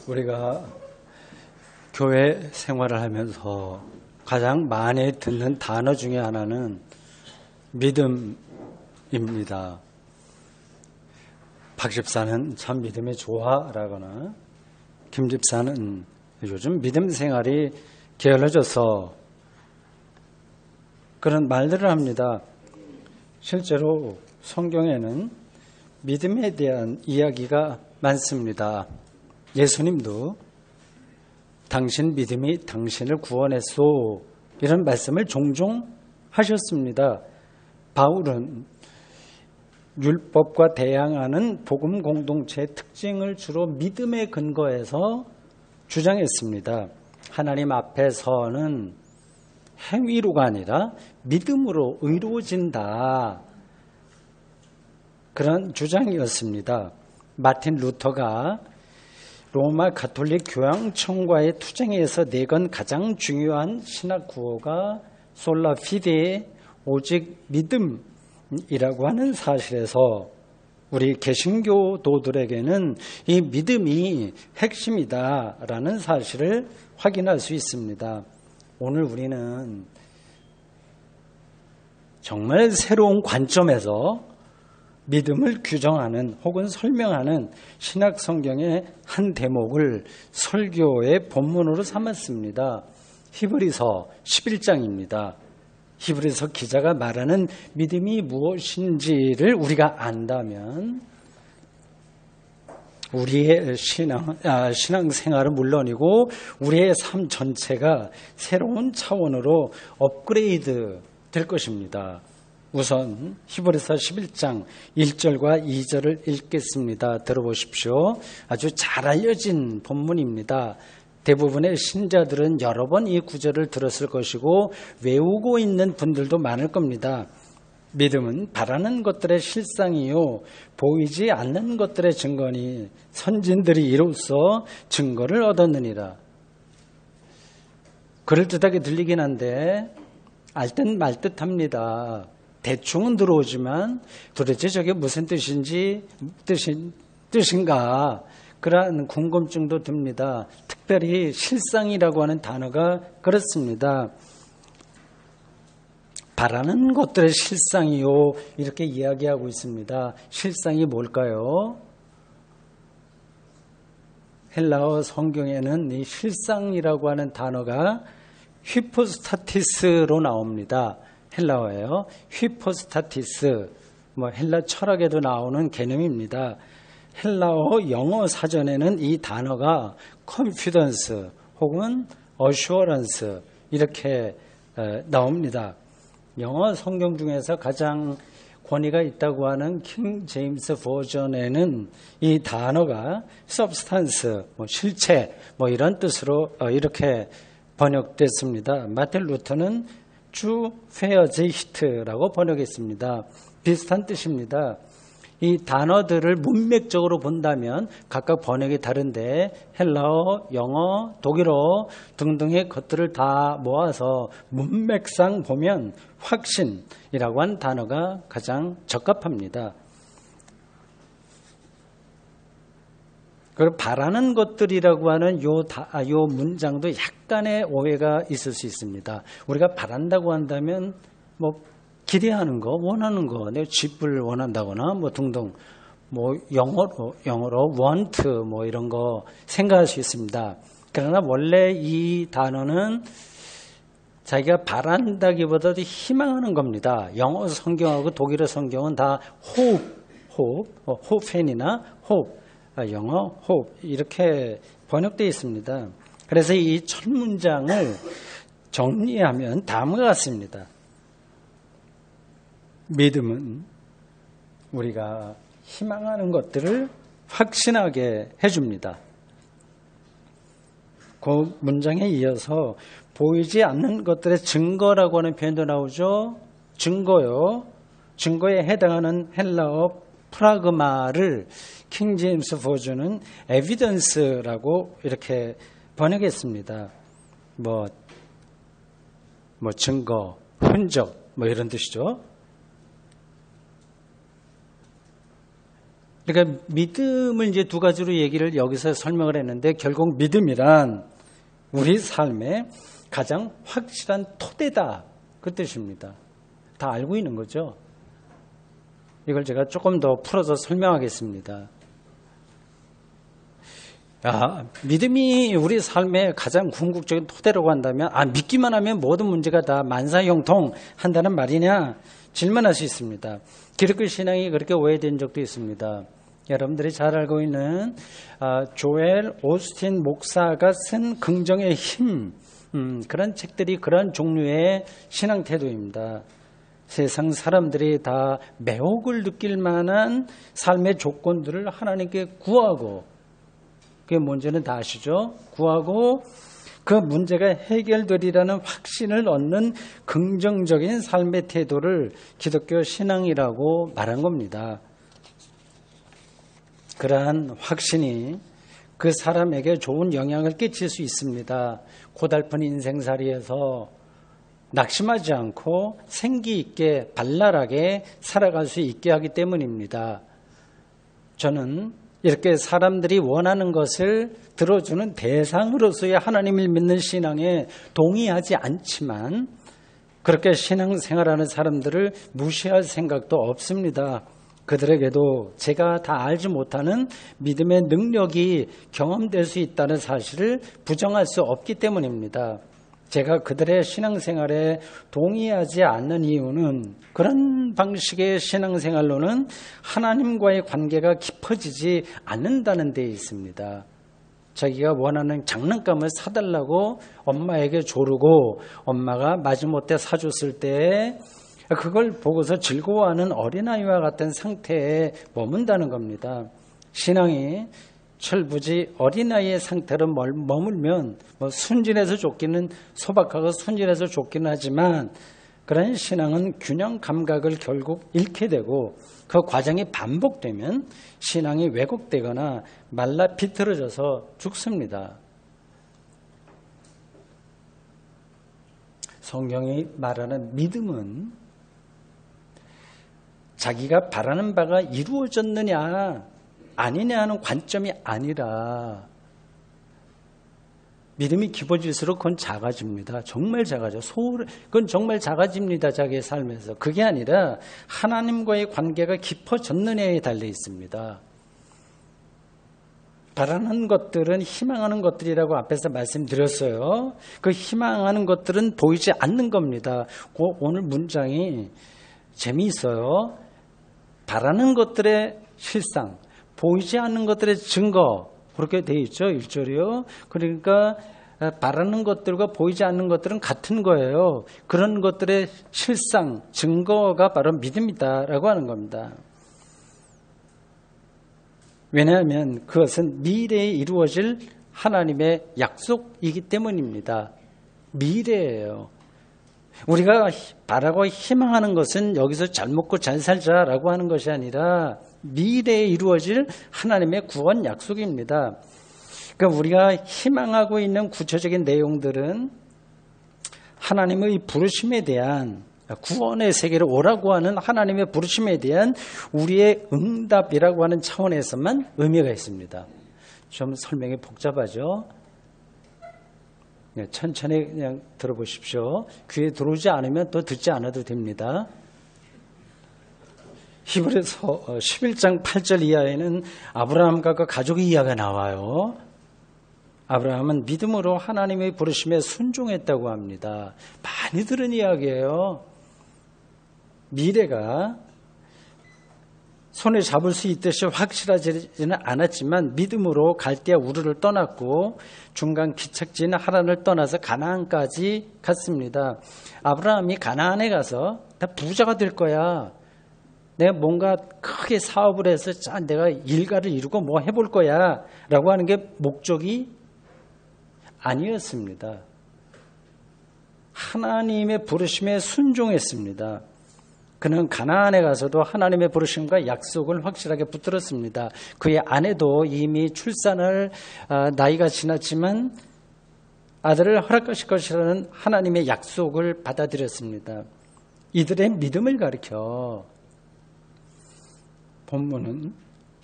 우리가 교회 생활을 하면서 가장 많이 듣는 단어 중에 하나는 믿음입니다. 박 집사는 참 믿음이 좋아라거나 김 집사는 요즘 믿음 생활이 게을러져서 그런 말들을 합니다. 실제로 성경에는 믿음에 대한 이야기가 많습니다. 예수님도 당신 믿음이 당신을 구원했소 이런 말씀을 종종 하셨습니다. 바울은 율법과 대항하는 복음 공동체의 특징을 주로 믿음에 근거해서 주장했습니다. 하나님 앞에서는 행위로가 아니라 믿음으로 의로워진다. 그런 주장이었습니다. 마틴 루터가 로마 가톨릭 교황청과의 투쟁에서 내건 가장 중요한 신학 구호가 솔라 피데 오직 믿음이라고 하는 사실에서 우리 개신교도들에게는 이 믿음이 핵심이다라는 사실을 확인할 수 있습니다. 오늘 우리는 정말 새로운 관점에서 믿음을 규정하는 혹은 설명하는 신약 성경의 한 대목을 설교의 본문으로 삼았습니다. 히브리서 11장입니다. 히브리서 기자가 말하는 믿음이 무엇인지를 우리가 안다면 우리의 신앙생활은 물론이고 우리의 삶 전체가 새로운 차원으로 업그레이드 될 것입니다. 우선 히브리서 11장 1절과 2절을 읽겠습니다. 들어보십시오. 아주 잘 알려진 본문입니다. 대부분의 신자들은 여러 번 이 구절을 들었을 것이고 외우고 있는 분들도 많을 겁니다. 믿음은 바라는 것들의 실상이요 보이지 않는 것들의 증거니 선진들이 이로써 증거를 얻었느니라. 그럴듯하게 들리긴 한데 알듯 말듯합니다. 대충은 들어오지만 도대체 저게 무슨 뜻인가 그러한 궁금증도 듭니다. 특별히 실상이라고 하는 단어가 그렇습니다. 바라는 것들의 실상이요 이렇게 이야기하고 있습니다. 실상이 뭘까요? 헬라어 성경에는 이 실상이라고 하는 단어가 휘포스타티스로 나옵니다. 헬라어예요. 휘포스타티스, 헬라 철학에도 나오는 개념입니다. 헬라어 영어 사전에는 이 단어가 confidence 혹은 assurance 이렇게 나옵니다. 영어 성경 중에서 가장 권위가 있다고 하는 킹 제임스 버전에는 이 단어가 substance, 실체 이런 뜻으로 이렇게 번역됐습니다. 마틴 루터는 주 페어제히트라고 번역했습니다. 비슷한 뜻입니다. 이 단어들을 문맥적으로 본다면 각각 번역이 다른데 헬라어, 영어, 독일어 등등의 것들을 다 모아서 문맥상 보면 확신이라고 하는 단어가 가장 적합합니다. 그리고 바라는 것들이라고 하는 요 문장도 약간의 오해가 있을 수 있습니다. 우리가 바란다고 한다면 기대하는 거, 원하는 거, 내 집을 원한다거나 등등 영어로 want 이런 거 생각할 수 있습니다. 그러나 원래 이 단어는 자기가 바란다기보다도 희망하는 겁니다. 영어 성경하고 독일어 성경은 다 hope이나 hope 영어 hope 이렇게 번역되어 있습니다. 그래서 이 첫 문장을 정리하면 다음과 같습니다. 믿음은 우리가 희망하는 것들을 확신하게 해줍니다. 그 문장에 이어서 보이지 않는 것들의 증거라고 하는 표현도 나오죠. 증거요. 증거에 해당하는 헬라어 프라그마를 킹 제임스 버전은 에비던스라고 이렇게 번역했습니다. 증거, 흔적 이런 뜻이죠. 그러니까 믿음을 이제 두 가지로 얘기를 여기서 설명을 했는데 결국 믿음이란 우리 삶의 가장 확실한 토대다. 그 뜻입니다. 다 알고 있는 거죠. 이걸 제가 조금 더 풀어서 설명하겠습니다. 믿음이 우리 삶의 가장 궁극적인 토대라고 한다면 믿기만 하면 모든 문제가 다 만사형통한다는 말이냐 질문할 수 있습니다. 기독교 신앙이 그렇게 오해된 적도 있습니다. 여러분들이 잘 알고 있는 조엘 오스틴 목사가 쓴 긍정의 힘 그런 책들이 그런 종류의 신앙 태도입니다. 세상 사람들이 다 매혹을 느낄 만한 삶의 조건들을 하나님께 구하고 그게 뭔지는 다 아시죠? 구하고 그 문제가 해결되리라는 확신을 얻는 긍정적인 삶의 태도를 기독교 신앙이라고 말한 겁니다. 그러한 확신이 그 사람에게 좋은 영향을 끼칠 수 있습니다. 고달픈 인생살이에서 낙심하지 않고 생기 있게 발랄하게 살아갈 수 있게 하기 때문입니다. 저는 이렇게 사람들이 원하는 것을 들어주는 대상으로서의 하나님을 믿는 신앙에 동의하지 않지만 그렇게 신앙생활하는 사람들을 무시할 생각도 없습니다. 그들에게도 제가 다 알지 못하는 믿음의 능력이 경험될 수 있다는 사실을 부정할 수 없기 때문입니다. 제가 그들의 신앙생활에 동의하지 않는 이유는 그런 방식의 신앙생활로는 하나님과의 관계가 깊어지지 않는다는 데 있습니다. 자기가 원하는 장난감을 사달라고 엄마에게 조르고 엄마가 마지못해 사줬을 때 그걸 보고서 즐거워하는 어린아이와 같은 상태에 머문다는 겁니다. 신앙이 철부지 어린아이의 상태로 머물면 순진해서 좋기는 소박하고 순진해서 좋기는 하지만 그런 신앙은 균형 감각을 결국 잃게 되고 그 과정이 반복되면 신앙이 왜곡되거나 말라 비틀어져서 죽습니다. 성경이 말하는 믿음은 자기가 바라는 바가 이루어졌느냐 아니냐 하는 관점이 아니라 믿음이 깊어질수록 그건 작아집니다. 정말 작아져. 그건 정말 작아집니다. 자기의 삶에서. 그게 아니라 하나님과의 관계가 깊어졌느냐에 달려 있습니다. 바라는 것들은 희망하는 것들이라고 앞에서 말씀드렸어요. 그 희망하는 것들은 보이지 않는 겁니다. 오늘 문장이 재미있어요. 바라는 것들의 실상, 보이지 않는 것들의 증거 그렇게 돼 있죠. 1절이요. 그러니까 바라는 것들과 보이지 않는 것들은 같은 거예요. 그런 것들의 실상, 증거가 바로 믿음이다라고 하는 겁니다. 왜냐하면 그것은 미래에 이루어질 하나님의 약속이기 때문입니다. 미래예요. 우리가 바라고 희망하는 것은 여기서 잘 먹고 잘 살자라고 하는 것이 아니라 미래에 이루어질 하나님의 구원 약속입니다. 그러니까 우리가 희망하고 있는 구체적인 내용들은 하나님의 부르심에 대한 구원의 세계로 오라고 하는 하나님의 부르심에 대한 우리의 응답이라고 하는 차원에서만 의미가 있습니다. 좀 설명이 복잡하죠? 천천히 그냥 들어보십시오. 귀에 들어오지 않으면 또 듣지 않아도 됩니다. 히브리서 11장 8절 이하에는 아브라함과 그 가족의 이야기가 나와요. 아브라함은 믿음으로 하나님의 부르심에 순종했다고 합니다. 많이 들은 이야기예요. 미래가 손에 잡을 수 있듯이 확실하지는 않았지만 믿음으로 갈대아 우르를 떠났고 중간 기착지인 하란을 떠나서 가나안까지 갔습니다. 아브라함이 가나안에 가서 다 부자가 될 거야. 내가 뭔가 크게 사업을 해서 내가 일가를 이루고 뭐 해볼 거야 라고 하는 게 목적이 아니었습니다. 하나님의 부르심에 순종했습니다. 그는 가나안에 가서도 하나님의 부르심과 약속을 확실하게 붙들었습니다. 그의 아내도 이미 출산을 나이가 지났지만 아들을 허락하실 것이라는 하나님의 약속을 받아들였습니다. 이들의 믿음을 가리켜 본문은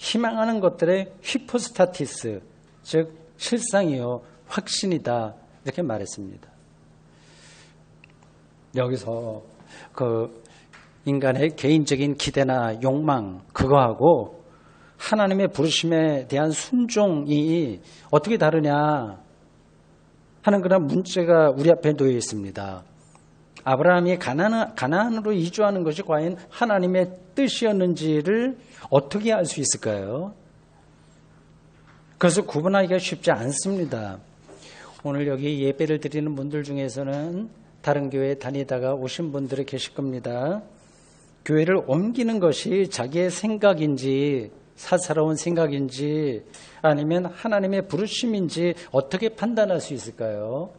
희망하는 것들의 히포스타티스, 즉 실상이요 확신이다 이렇게 말했습니다. 여기서 그 인간의 개인적인 기대나 욕망 그거하고 하나님의 부르심에 대한 순종이 어떻게 다르냐 하는 그런 문제가 우리 앞에 놓여 있습니다. 아브라함이 가나안으로 이주하는 것이 과연 하나님의 뜻이었는지를 어떻게 알 수 있을까요? 그래서 구분하기가 쉽지 않습니다. 오늘 여기 예배를 드리는 분들 중에서는 다른 교회에 다니다가 오신 분들이 계실 겁니다. 교회를 옮기는 것이 자기의 생각인지 사사로운 생각인지 아니면 하나님의 부르심인지 어떻게 판단할 수 있을까요?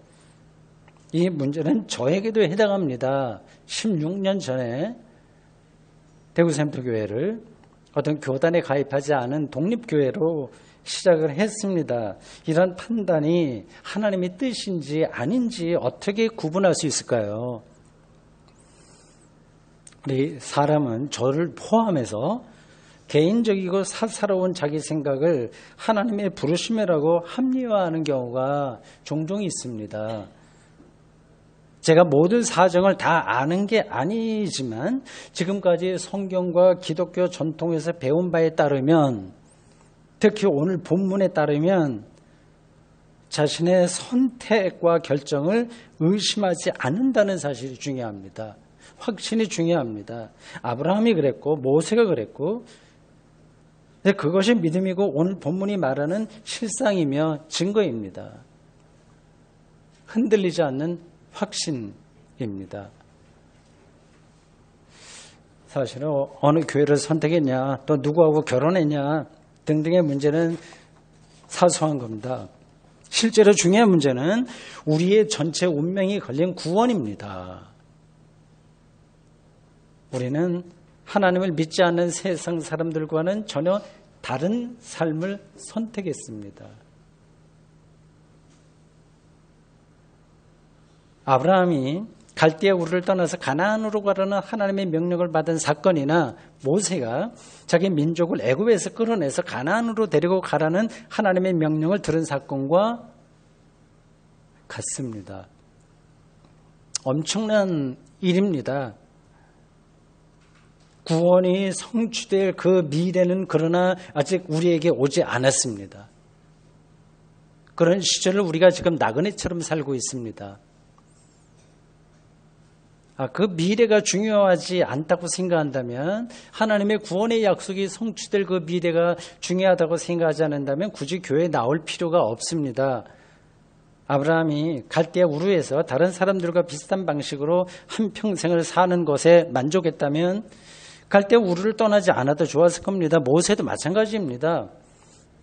이 문제는 저에게도 해당합니다. 16년 전에 대구샘터교회를 어떤 교단에 가입하지 않은 독립교회로 시작을 했습니다. 이런 판단이 하나님의 뜻인지 아닌지 어떻게 구분할 수 있을까요? 우리 사람은 저를 포함해서 개인적이고 사사로운 자기 생각을 하나님의 부르심이라고 합리화하는 경우가 종종 있습니다. 제가 모든 사정을 다 아는 게 아니지만 지금까지 성경과 기독교 전통에서 배운 바에 따르면 특히 오늘 본문에 따르면 자신의 선택과 결정을 의심하지 않는다는 사실이 중요합니다. 확신이 중요합니다. 아브라함이 그랬고 모세가 그랬고 그것이 믿음이고 오늘 본문이 말하는 실상이며 증거입니다. 흔들리지 않는 확신입니다. 사실은 어느 교회를 선택했냐 또 누구하고 결혼했냐 등등의 문제는 사소한 겁니다. 실제로 중요한 문제는 우리의 전체 운명이 걸린 구원입니다. 우리는 하나님을 믿지 않는 세상 사람들과는 전혀 다른 삶을 선택했습니다. 아브라함이 갈대아 우르를 떠나서 가나안으로 가라는 하나님의 명령을 받은 사건이나 모세가 자기 민족을 애굽에서 끌어내서 가나안으로 데리고 가라는 하나님의 명령을 들은 사건과 같습니다. 엄청난 일입니다. 구원이 성취될 그 미래는 그러나 아직 우리에게 오지 않았습니다. 그런 시절을 우리가 지금 나그네처럼 살고 있습니다. 그 미래가 중요하지 않다고 생각한다면 하나님의 구원의 약속이 성취될 그 미래가 중요하다고 생각하지 않는다면 굳이 교회에 나올 필요가 없습니다. 아브라함이 갈대아 우르에서 다른 사람들과 비슷한 방식으로 한평생을 사는 것에 만족했다면 갈대아 우르를 떠나지 않아도 좋았을 겁니다. 모세도 마찬가지입니다.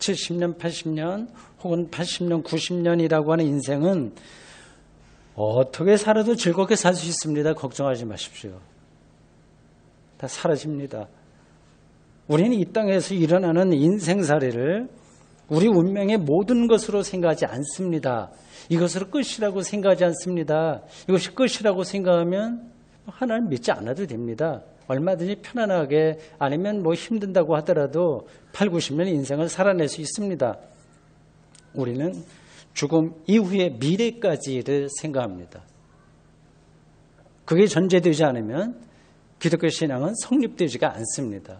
70년, 80년 혹은 80년, 90년이라고 하는 인생은 어떻게 살아도 즐겁게 살 수 있습니다. 걱정하지 마십시오. 다 사라집니다. 우리는 이 땅에서 일어나는 인생살이를 우리 운명의 모든 것으로 생각하지 않습니다. 이것으로 끝이라고 생각하지 않습니다. 이것이 끝이라고 생각하면 하나님 믿지 않아도 됩니다. 얼마든지 편안하게 아니면 힘든다고 하더라도 8, 90년 인생을 살아낼 수 있습니다. 우리는 죽음 이후의 미래까지를 생각합니다. 그게 전제되지 않으면 기독교 신앙은 성립되지가 않습니다.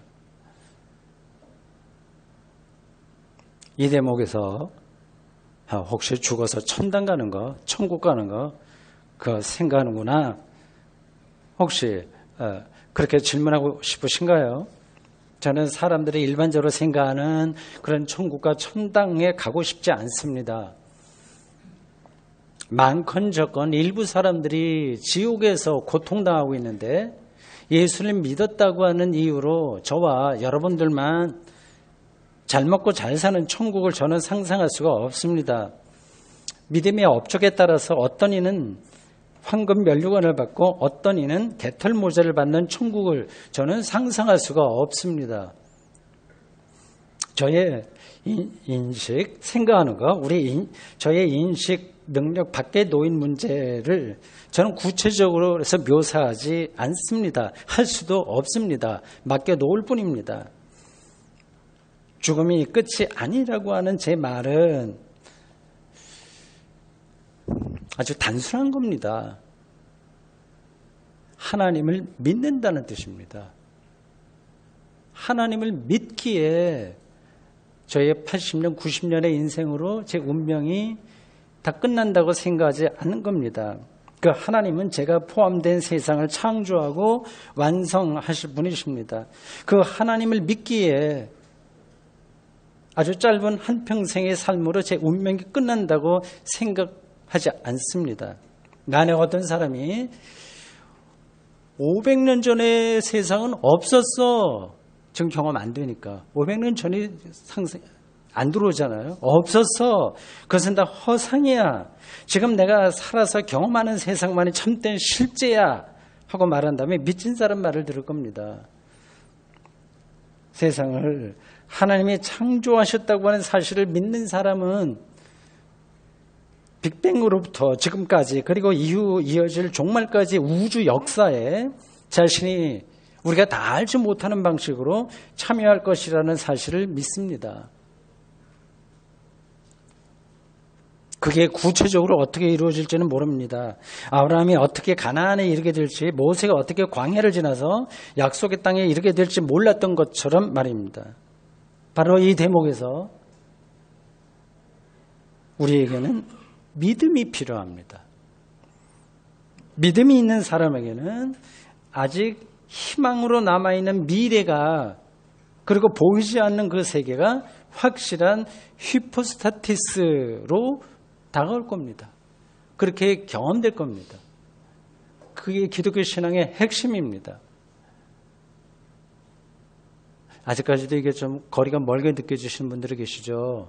이 대목에서 혹시 죽어서 천당 가는 거, 천국 가는 거 그거 생각하는구나. 혹시 그렇게 질문하고 싶으신가요? 저는 사람들이 일반적으로 생각하는 그런 천국과 천당에 가고 싶지 않습니다. 많건 적건 일부 사람들이 지옥에서 고통당하고 있는데 예수를 믿었다고 하는 이유로 저와 여러분들만 잘 먹고 잘 사는 천국을 저는 상상할 수가 없습니다. 믿음의 업적에 따라서 어떤 이는 황금 면류관을 받고 어떤 이는 개털 모자를 받는 천국을 저는 상상할 수가 없습니다. 저의 인식, 생각하는 거, 저의 인식 능력 밖에 놓인 문제를 저는 구체적으로 해서 묘사하지 않습니다. 할 수도 없습니다. 맡겨놓을 뿐입니다. 죽음이 끝이 아니라고 하는 제 말은 아주 단순한 겁니다. 하나님을 믿는다는 뜻입니다. 하나님을 믿기에 저의 80년, 90년의 인생으로 제 운명이 다 끝난다고 생각하지 않는 겁니다. 그 하나님은 제가 포함된 세상을 창조하고 완성하실 분이십니다. 그 하나님을 믿기에 아주 짧은 한평생의 삶으로 제 운명이 끝난다고 생각하지 않습니다. 나는 어떤 사람이 500년 전의 세상은 없었어. 지금 경험 안 되니까. 500년 전이 상상 안 들어오잖아요. 없었어. 그것은 다 허상이야. 지금 내가 살아서 경험하는 세상만이 참된 실제야. 하고 말한 다음에 미친 사람 말을 들을 겁니다. 세상을 하나님이 창조하셨다고 하는 사실을 믿는 사람은 빅뱅으로부터 지금까지 그리고 이후 이어질 종말까지 우주 역사에 자신이 우리가 다 알지 못하는 방식으로 참여할 것이라는 사실을 믿습니다. 그게 구체적으로 어떻게 이루어질지는 모릅니다. 아브라함이 어떻게 가나안에 이르게 될지, 모세가 어떻게 광야를 지나서 약속의 땅에 이르게 될지 몰랐던 것처럼 말입니다. 바로 이 대목에서 우리에게는 믿음이 필요합니다. 믿음이 있는 사람에게는 아직 희망으로 남아있는 미래가 그리고 보이지 않는 그 세계가 확실한 히포스타티스로 다가올 겁니다. 그렇게 경험될 겁니다. 그게 기독교 신앙의 핵심입니다. 아직까지도 이게 좀 거리가 멀게 느껴지시는 분들이 계시죠.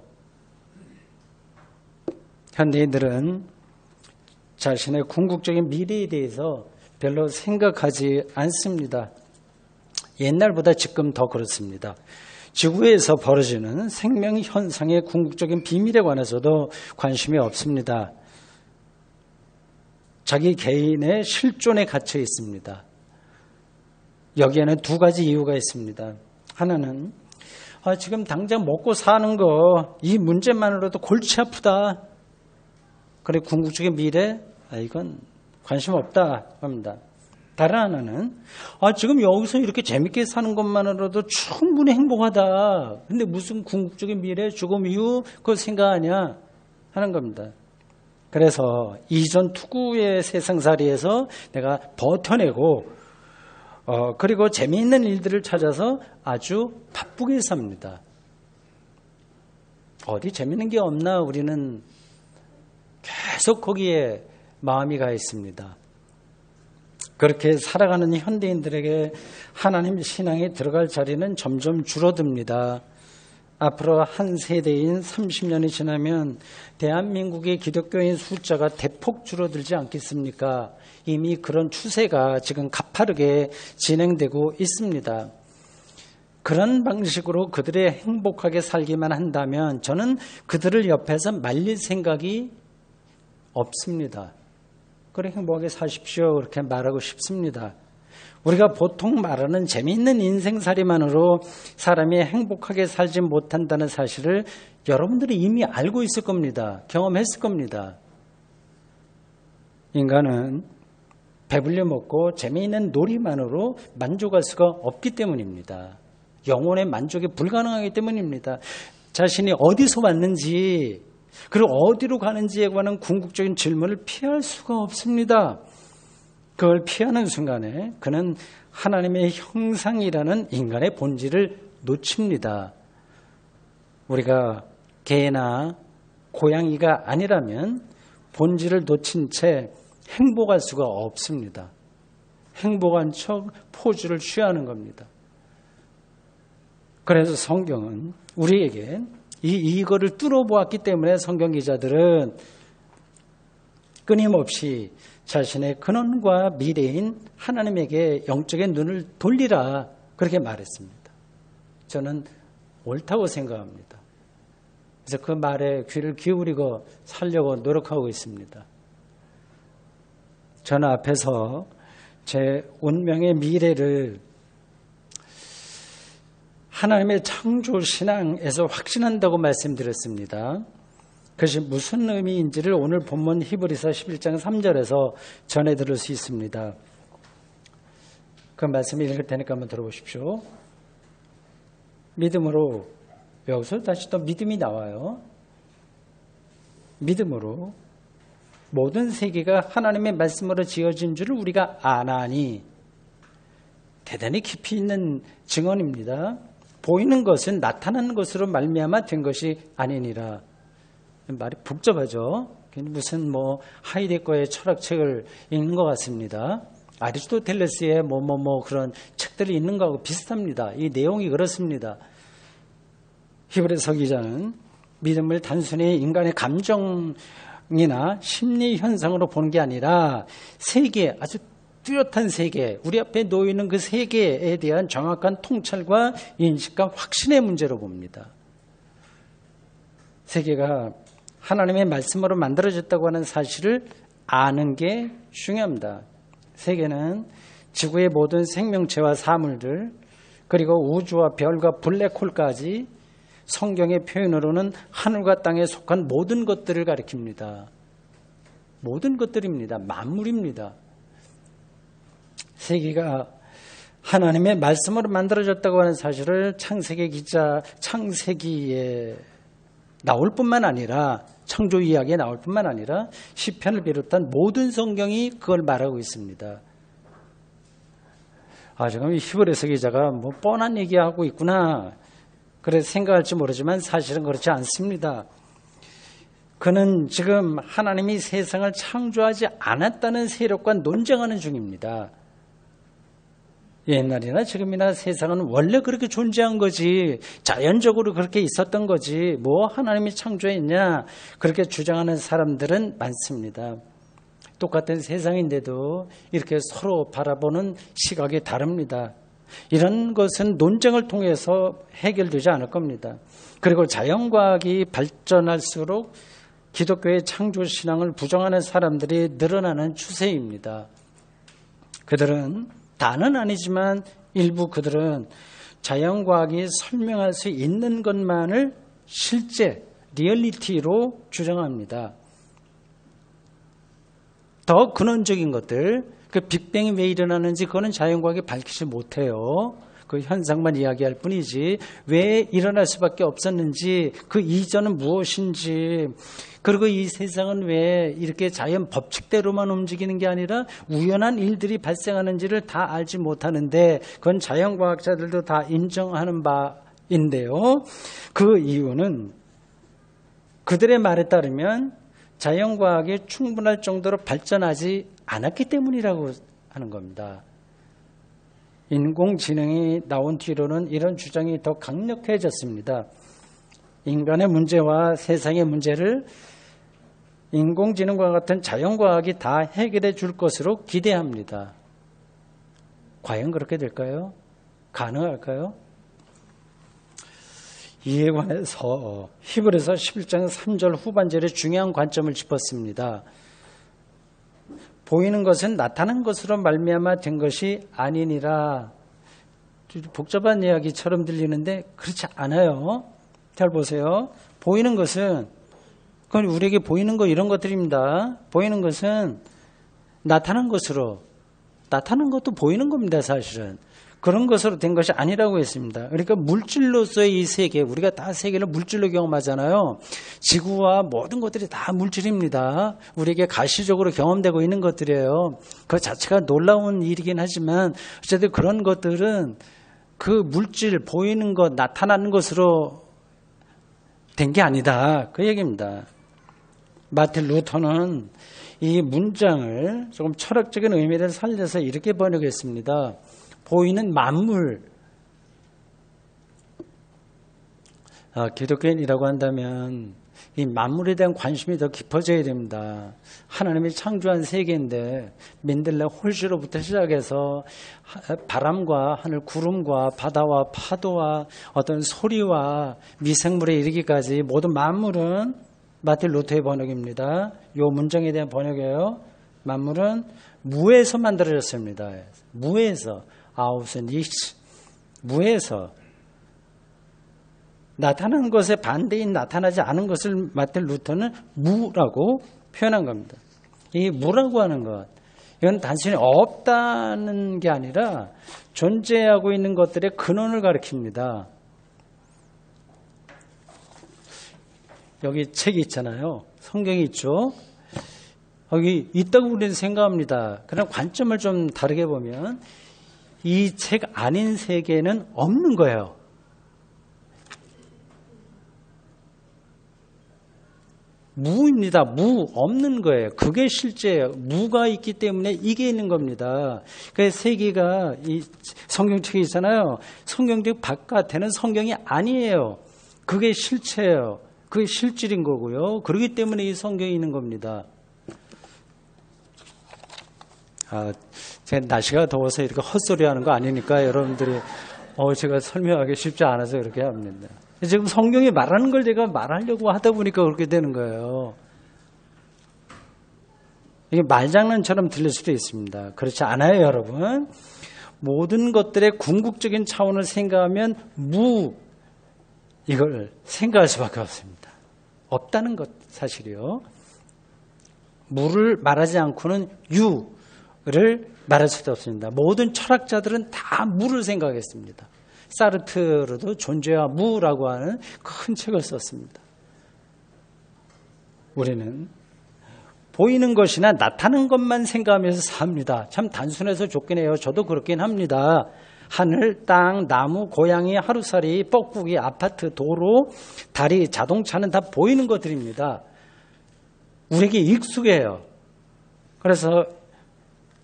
현대인들은 자신의 궁극적인 미래에 대해서 별로 생각하지 않습니다. 옛날보다 지금 더 그렇습니다. 지구에서 벌어지는 생명 현상의 궁극적인 비밀에 관해서도 관심이 없습니다. 자기 개인의 실존에 갇혀 있습니다. 여기에는 두 가지 이유가 있습니다. 하나는 지금 당장 먹고 사는 거 이 문제만으로도 골치 아프다. 그래 궁극적인 미래 이건 관심 없다 합니다. 다른 하나는 지금 여기서 이렇게 재밌게 사는 것만으로도 충분히 행복하다. 근데 무슨 궁극적인 미래, 죽음 이후 그걸 생각하냐 하는 겁니다. 그래서 이전 투구의 세상살이에서 내가 버텨내고 그리고 재미있는 일들을 찾아서 아주 바쁘게 삽니다. 어디 재미있는 게 없나 우리는 계속 거기에 마음이 가 있습니다. 그렇게 살아가는 현대인들에게 하나님 신앙에 들어갈 자리는 점점 줄어듭니다. 앞으로 한 세대인 30년이 지나면 대한민국의 기독교인 숫자가 대폭 줄어들지 않겠습니까? 이미 그런 추세가 지금 가파르게 진행되고 있습니다. 그런 방식으로 그들이 행복하게 살기만 한다면 저는 그들을 옆에서 말릴 생각이 없습니다. 그래 행복하게 사십시오 그렇게 말하고 싶습니다. 우리가 보통 말하는 재미있는 인생살이만으로 사람이 행복하게 살지 못한다는 사실을 여러분들이 이미 알고 있을 겁니다. 경험했을 겁니다. 인간은 배불려 먹고 재미있는 놀이만으로 만족할 수가 없기 때문입니다. 영혼의 만족이 불가능하기 때문입니다. 자신이 어디서 왔는지 그리고 어디로 가는지에 관한 궁극적인 질문을 피할 수가 없습니다. 그걸 피하는 순간에 그는 하나님의 형상이라는 인간의 본질을 놓칩니다. 우리가 개나 고양이가 아니라면 본질을 놓친 채 행복할 수가 없습니다. 행복한 척 포즈를 취하는 겁니다. 그래서 성경은 우리에게 이거를 뚫어보았기 때문에 성경 기자들은 끊임없이 자신의 근원과 미래인 하나님에게 영적인 눈을 돌리라 그렇게 말했습니다. 저는 옳다고 생각합니다. 그래서 그 말에 귀를 기울이고 살려고 노력하고 있습니다. 저는 앞에서 제 운명의 미래를 하나님의 창조 신앙에서 확신한다고 말씀드렸습니다. 그것이 무슨 의미인지를 오늘 본문 히브리서 11장 3절에서 전해 들을 수 있습니다. 그 말씀을 읽을 테니까 한번 들어보십시오. 믿음으로, 여기서 다시 또 믿음이 나와요. 믿음으로 모든 세계가 하나님의 말씀으로 지어진 줄을 우리가 아나니, 대단히 깊이 있는 증언입니다. 보이는 것은 나타나는 것으로 말미암아 된 것이 아니니라. 말이 복잡하죠. 무슨 하이데거의 철학책을 읽는 것 같습니다. 아리스토텔레스의 그런 책들이 있는 거하고 비슷합니다. 이 내용이 그렇습니다. 히브리서 기자는 믿음을 단순히 인간의 감정이나 심리 현상으로 보는 게 아니라 세계, 아주 뚜렷한 세계, 우리 앞에 놓이는 그 세계에 대한 정확한 통찰과 인식과 확신의 문제로 봅니다. 세계가 하나님의 말씀으로 만들어졌다고 하는 사실을 아는 게 중요합니다. 세계는 지구의 모든 생명체와 사물들, 그리고 우주와 별과 블랙홀까지 성경의 표현으로는 하늘과 땅에 속한 모든 것들을 가리킵니다. 모든 것들입니다. 만물입니다. 세계가 하나님의 말씀으로 만들어졌다고 하는 사실을 창세기에 나올 뿐만 아니라, 창조 이야기에 나올 뿐만 아니라 시편을 비롯한 모든 성경이 그걸 말하고 있습니다. 지금 히브리서 기자가 뻔한 얘기하고 있구나, 그래서 생각할지 모르지만 사실은 그렇지 않습니다. 그는 지금 하나님이 세상을 창조하지 않았다는 세력과 논쟁하는 중입니다. 옛날이나 지금이나 세상은 원래 그렇게 존재한 거지, 자연적으로 그렇게 있었던 거지, 하나님이 창조했냐, 그렇게 주장하는 사람들은 많습니다. 똑같은 세상인데도 이렇게 서로 바라보는 시각이 다릅니다. 이런 것은 논쟁을 통해서 해결되지 않을 겁니다. 그리고 자연과학이 발전할수록 기독교의 창조신앙을 부정하는 사람들이 늘어나는 추세입니다. 그들은, 다는 아니지만 일부 그들은 자연과학이 설명할 수 있는 것만을 실제, 리얼리티로 주장합니다. 더 근원적인 것들, 그 빅뱅이 왜 일어나는지 그거는 자연과학이 밝히지 못해요. 그 현상만 이야기할 뿐이지, 왜 일어날 수밖에 없었는지, 그 이전은 무엇인지, 그리고 이 세상은 왜 이렇게 자연 법칙대로만 움직이는 게 아니라 우연한 일들이 발생하는지를 다 알지 못하는데, 그건 자연과학자들도 다 인정하는 바인데요. 그 이유는 그들의 말에 따르면 자연과학이 충분할 정도로 발전하지 않았기 때문이라고 하는 겁니다. 인공지능이 나온 뒤로는 이런 주장이 더 강력해졌습니다. 인간의 문제와 세상의 문제를 인공지능과 같은 자연과학이 다 해결해 줄 것으로 기대합니다. 과연 그렇게 될까요? 가능할까요? 이에 관해서 히브리서 11장 3절 후반절에 중요한 관점을 짚었습니다. 보이는 것은 나타난 것으로 말미암아 된 것이 아니니라. 복잡한 이야기처럼 들리는데 그렇지 않아요. 잘 보세요. 보이는 것은, 그건 우리에게 보이는 거 이런 것들입니다. 보이는 것은 나타난 것으로, 나타난 것도 보이는 겁니다. 사실은 그런 것으로 된 것이 아니라고 했습니다. 그러니까 물질로서의 이 세계, 우리가 다 세계를 물질로 경험하잖아요. 지구와 모든 것들이 다 물질입니다. 우리에게 가시적으로 경험되고 있는 것들이에요. 그 자체가 놀라운 일이긴 하지만 어쨌든 그런 것들은 그 물질, 보이는 것, 나타나는 것으로 된 게 아니다, 그 얘기입니다. 마틴 루터는 이 문장을 조금 철학적인 의미를 살려서 이렇게 번역했습니다. 보이는 만물. 기독교인이라고 한다면 이 만물에 대한 관심이 더 깊어져야 됩니다. 하나님이 창조한 세계인데 맨델라 홀씨로부터 시작해서 바람과 하늘, 구름과 바다와 파도와 어떤 소리와 미생물에 이르기까지 모든 만물은, 마틴 루터의 번역입니다. 이 문장에 대한 번역이에요. 만물은 무에서 만들어졌습니다. 무에서, 아우스 니치, 무에서. 나타나는 것에 반대인 나타나지 않은 것을 마틴 루터는 무라고 표현한 겁니다. 이 무라고 하는 것, 이건 단순히 없다는 게 아니라 존재하고 있는 것들의 근원을 가리킵니다. 여기 책이 있잖아요. 성경이 있죠. 여기 있다고 우리는 생각합니다. 그러나 관점을 좀 다르게 보면 이 책 아닌 세계는 없는 거예요. 무입니다. 무, 없는 거예요. 그게 실제예요. 무가 있기 때문에 이게 있는 겁니다. 그 세계가 이 성경책이 있잖아요. 성경책 바깥에는 성경이 아니에요. 그게 실체예요. 그게 실질인 거고요. 그렇기 때문에 이 성경이 있는 겁니다. 제가 날씨가 더워서 이렇게 헛소리 하는 거 아니니까 여러분들이 제가 설명하기 쉽지 않아서 그렇게 합니다. 지금 성경이 말하는 걸 제가 말하려고 하다 보니까 그렇게 되는 거예요. 이게 말장난처럼 들릴 수도 있습니다. 그렇지 않아요, 여러분. 모든 것들의 궁극적인 차원을 생각하면 이걸 생각할 수밖에 없습니다. 없다는 것 사실이요. 무를 말하지 않고는 유를 말할 수도 없습니다. 모든 철학자들은 다 무를 생각했습니다. 사르트르도 존재와 무라고 하는 큰 책을 썼습니다. 우리는 보이는 것이나 나타나는 것만 생각하면서 삽니다. 참 단순해서 좋긴 해요. 저도 그렇긴 합니다. 하늘, 땅, 나무, 고양이, 하루살이, 뻐꾸기, 아파트, 도로, 다리, 자동차는 다 보이는 것들입니다. 우리에게 익숙해요. 그래서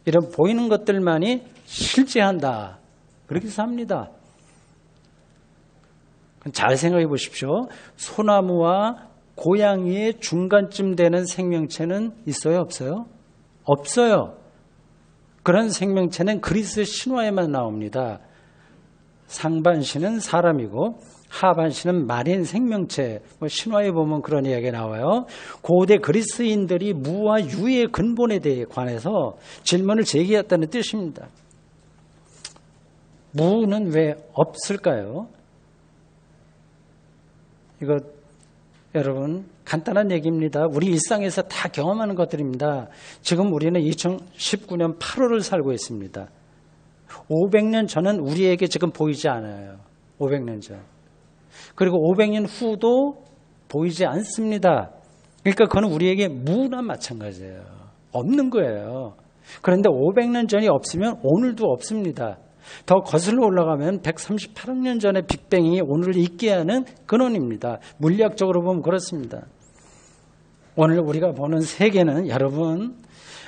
이런 보이는 것들만이 실제한다. 그렇게 삽니다. 잘 생각해 보십시오. 소나무와 고양이의 중간쯤 되는 생명체는 있어요? 없어요? 없어요. 그런 생명체는 그리스 신화에만 나옵니다. 상반신은 사람이고 하반신은 말인 생명체. 신화에 보면 그런 이야기가 나와요. 고대 그리스인들이 무와 유의 근본에 대해 관해서 질문을 제기했다는 뜻입니다. 무는 왜 없을까요? 이거 여러분 간단한 얘기입니다. 우리 일상에서 다 경험하는 것들입니다. 지금 우리는 2019년 8월을 살고 있습니다. 500년 전은 우리에게 지금 보이지 않아요. 500년 전. 그리고 500년 후도 보이지 않습니다. 그러니까 그건 우리에게 무나 마찬가지예요. 없는 거예요. 그런데 500년 전이 없으면 오늘도 없습니다. 더 거슬러 올라가면 138억 년 전의 빅뱅이 오늘을 있게 하는 근원입니다. 물리학적으로 보면 그렇습니다. 오늘 우리가 보는 세계는 여러분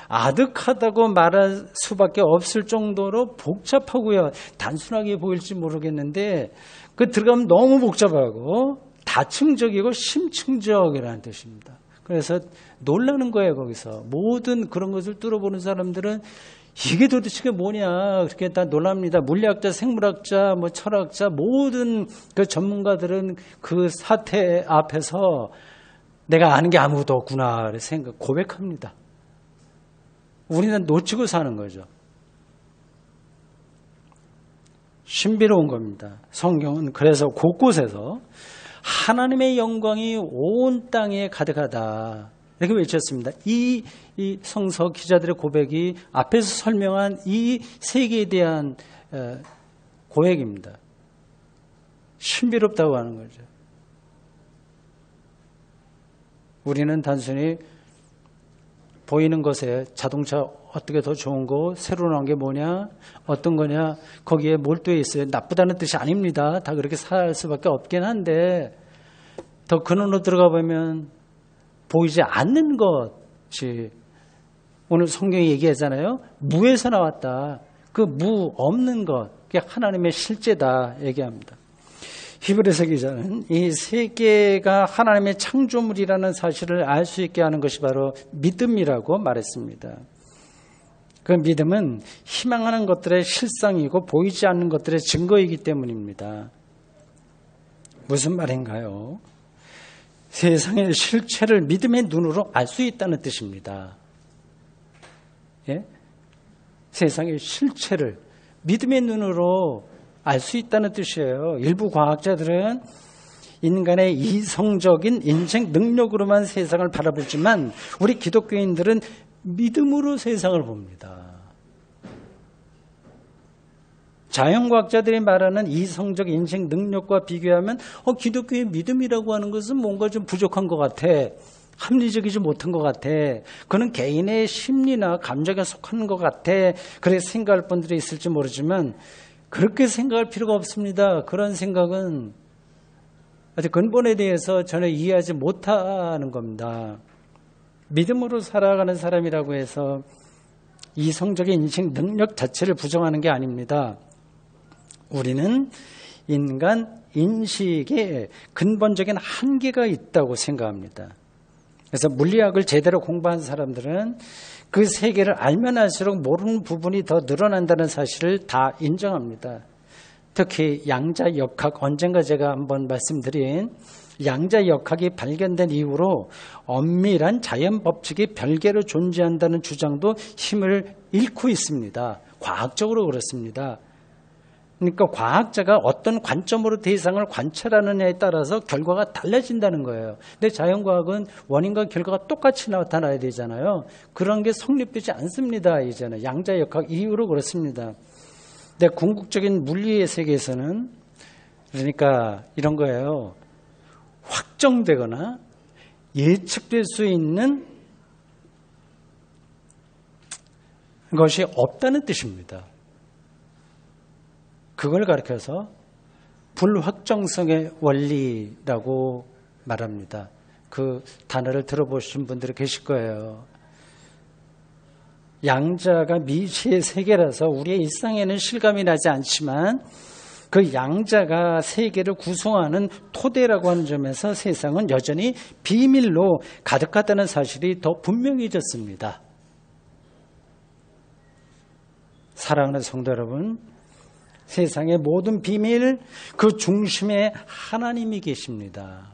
아득하다고 말할 수밖에 없을 정도로 복잡하고요. 단순하게 보일지 모르겠는데 그 들어가면 너무 복잡하고 다층적이고 심층적이라는 뜻입니다. 그래서 놀라는 거예요. 거기서 모든 그런 것을 뚫어보는 사람들은 이게 도대체 뭐냐 그렇게 다 놀랍니다. 물리학자, 생물학자, 철학자 모든 그 전문가들은 그 사태 앞에서 내가 아는 게 아무것도 없구나 생각 고백합니다. 우리는 놓치고 사는 거죠. 신비로운 겁니다. 성경은 그래서 곳곳에서 하나님의 영광이 온 땅에 가득하다. 이렇게 외쳤습니다. 이 성서 기자들의 고백이 앞에서 설명한 이 세계에 대한 고백입니다. 신비롭다고 하는 거죠. 우리는 단순히 보이는 것에 자동차 어떻게 더 좋은 거, 새로 나온 게 뭐냐, 어떤 거냐, 거기에 몰두해 있어요. 나쁘다는 뜻이 아닙니다. 다 그렇게 살 수밖에 없긴 한데 더 근원으로 들어가 보면 보이지 않는 것이 오늘 성경이 얘기하잖아요. 무에서 나왔다. 그 무 없는 것, 그게 하나님의 실제다 얘기합니다. 히브리서 기자는 이 세계가 하나님의 창조물이라는 사실을 알 수 있게 하는 것이 바로 믿음이라고 말했습니다. 그 믿음은 희망하는 것들의 실상이고 보이지 않는 것들의 증거이기 때문입니다. 무슨 말인가요? 세상의 실체를 믿음의 눈으로 알 수 있다는 뜻입니다. 예? 세상의 실체를 믿음의 눈으로 알 수 있다는 뜻이에요. 일부 과학자들은 인간의 이성적인 인생 능력으로만 세상을 바라보지만 우리 기독교인들은 믿음으로 세상을 봅니다. 자연과학자들이 말하는 이성적 인생 능력과 비교하면 기독교의 믿음이라고 하는 것은 뭔가 좀 부족한 것 같아. 합리적이지 못한 것 같아. 그는 개인의 심리나 감정에 속하는 것 같아. 그래서 생각할 분들이 있을지 모르지만 그렇게 생각할 필요가 없습니다. 그런 생각은 아주 근본에 대해서 전혀 이해하지 못하는 겁니다. 믿음으로 살아가는 사람이라고 해서 이성적인 인생 능력 자체를 부정하는 게 아닙니다. 우리는 인간 인식에 근본적인 한계가 있다고 생각합니다. 그래서 물리학을 제대로 공부한 사람들은 그 세계를 알면 알수록 모르는 부분이 더 늘어난다는 사실을 다 인정합니다. 특히 양자역학, 언젠가 제가 한번 말씀드린 양자역학이 발견된 이후로 엄밀한 자연 법칙이 별개로 존재한다는 주장도 힘을 잃고 있습니다. 과학적으로 그렇습니다. 그러니까 과학자가 어떤 관점으로 대상을 관찰하느냐에 따라서 결과가 달라진다는 거예요. 근데 자연과학은 원인과 결과가 똑같이 나타나야 되잖아요. 그런 게 성립되지 않습니다. 이제는 양자역학 이후로 그렇습니다. 근데 궁극적인 물리의 세계에서는 그러니까 이런 거예요. 확정되거나 예측될 수 있는 것이 없다는 뜻입니다. 그걸 가리켜서 불확정성의 원리라고 말합니다. 그 단어를 들어보신 분들이 계실 거예요. 양자가 미시의 세계라서 우리의 일상에는 실감이 나지 않지만 그 양자가 세계를 구성하는 토대라고 하는 점에서 세상은 여전히 비밀로 가득하다는 사실이 더 분명해졌습니다. 사랑하는 성도 여러분, 세상의 모든 비밀, 그 중심에 하나님이 계십니다.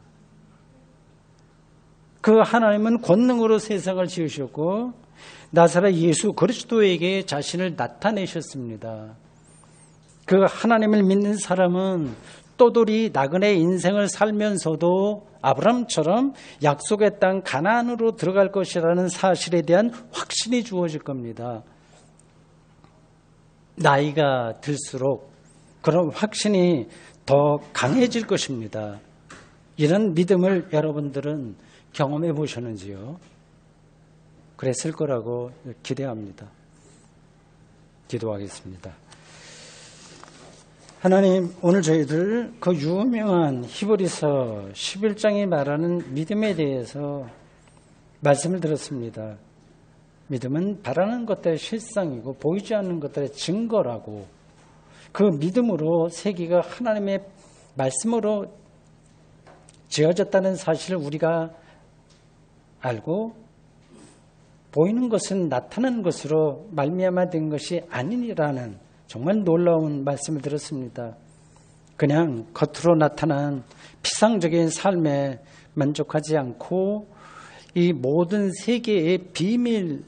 그 하나님은 권능으로 세상을 지으셨고 나사렛 예수 그리스도에게 자신을 나타내셨습니다. 그 하나님을 믿는 사람은 또돌이 나그네 인생을 살면서도 아브라함처럼 약속의 땅 가나안으로 들어갈 것이라는 사실에 대한 확신이 주어질 겁니다. 나이가 들수록 그런 확신이 더 강해질 것입니다. 이런 믿음을 여러분들은 경험해 보셨는지요? 그랬을 거라고 기대합니다. 기도하겠습니다. 하나님, 오늘 저희들 그 유명한 히브리서 11장이 말하는 믿음에 대해서 말씀을 들었습니다. 믿음은 바라는 것들의 실상이고 보이지 않는 것들의 증거라고, 그 믿음으로 세계가 하나님의 말씀으로 지어졌다는 사실을 우리가 알고 보이는 것은 나타나는 것으로 말미암아 된 것이 아니라는 정말 놀라운 말씀을 들었습니다. 그냥 겉으로 나타난 피상적인 삶에 만족하지 않고 이 모든 세계의 비밀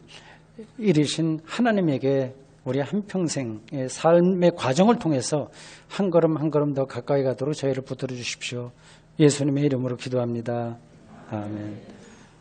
이르신 하나님에게 우리 한평생의 삶의 과정을 통해서 한 걸음 한 걸음 더 가까이 가도록 저희를 붙들어 주십시오. 예수님의 이름으로 기도합니다. 아멘.